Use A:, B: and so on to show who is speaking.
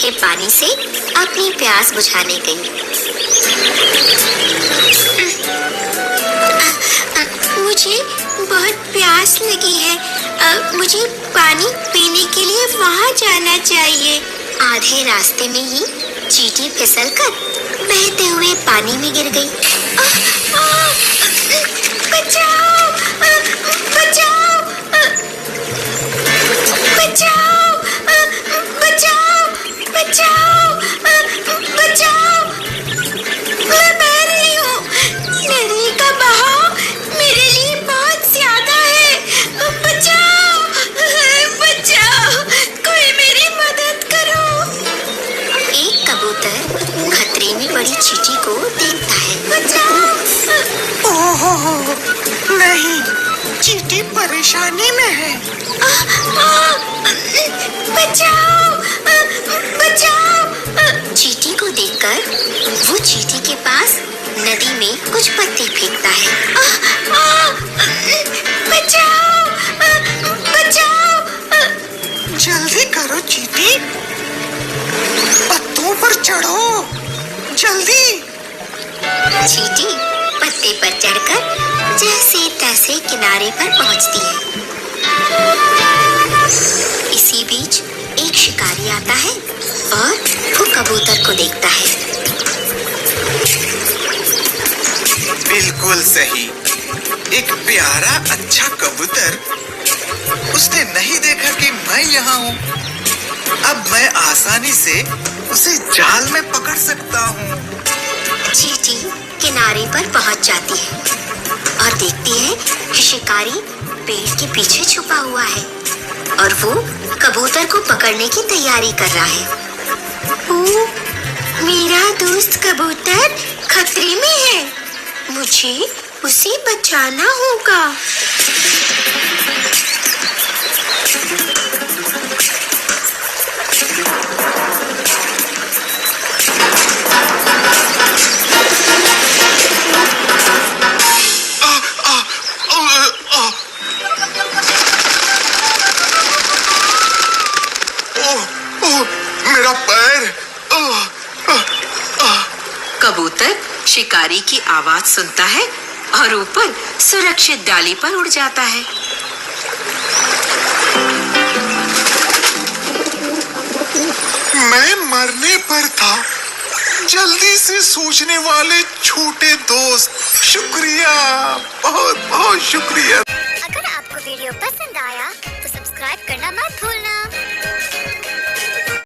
A: मीठे पानी से अपनी प्यास बुझाने गई। मुझे बहुत प्यास लगी है, मुझे पानी पीने के लिए वहाँ जाना चाहिए। आधे रास्ते में ही चींटी फिसलकर बहते हुए पानी में गिर गई। बचाओ! बचाओ! बचाओ! बचाओ! बचाओ! बचाओ! मैं बह रही हूँ। नदी का बहाव मेरे लिए बहुत ज्यादा है। बचाओ! बचाओ! कोई मेरी मदद करो। एक कबूतर खतरे में पड़ी चींटी को देखता है। बचाओ!
B: ओहो, नहीं, चींटी परेशानी में है।
A: बचाओ! बचाओ! चींटी को देखकर वो चींटी के पास नदी में कुछ पत्ते फेंकता है। बचाओ! बचाओ!
B: जल्दी करो चींटी, पत्तों पर चढ़ो, जल्दी।
A: चींटी पत्ते पर चढ़कर जैसे तैसे किनारे पर पहुंचती है। इसी बीच एक शिकारी आता है और वो कबूतर को देखता है।
C: बिल्कुल सही, एक प्यारा अच्छा कबूतर। उसने नहीं देखा कि मैं यहाँ हूँ। अब मैं आसानी से उसे जाल में पकड़ सकता हूँ।
A: चींटी किनारे पर पहुंच जाती है और देखती है कि शिकारी पेड़ के पीछे छुपा हुआ है और वो कबूतर को पकड़ने की तैयारी कर रहा है। ओ, मेरा दोस्त कबूतर खतरे में है, मुझे उसे बचाना होगा।
C: मेरा पैर!
D: कबूतर शिकारी की आवाज सुनता है और ऊपर सुरक्षित डाली पर उड़ जाता है।
C: मैं मरने पर था। जल्दी से सोचने वाले छोटे दोस्त, शुक्रिया, बहुत बहुत शुक्रिया।
E: अगर आपको वीडियो पसंद आया तो सब्सक्राइब करना मत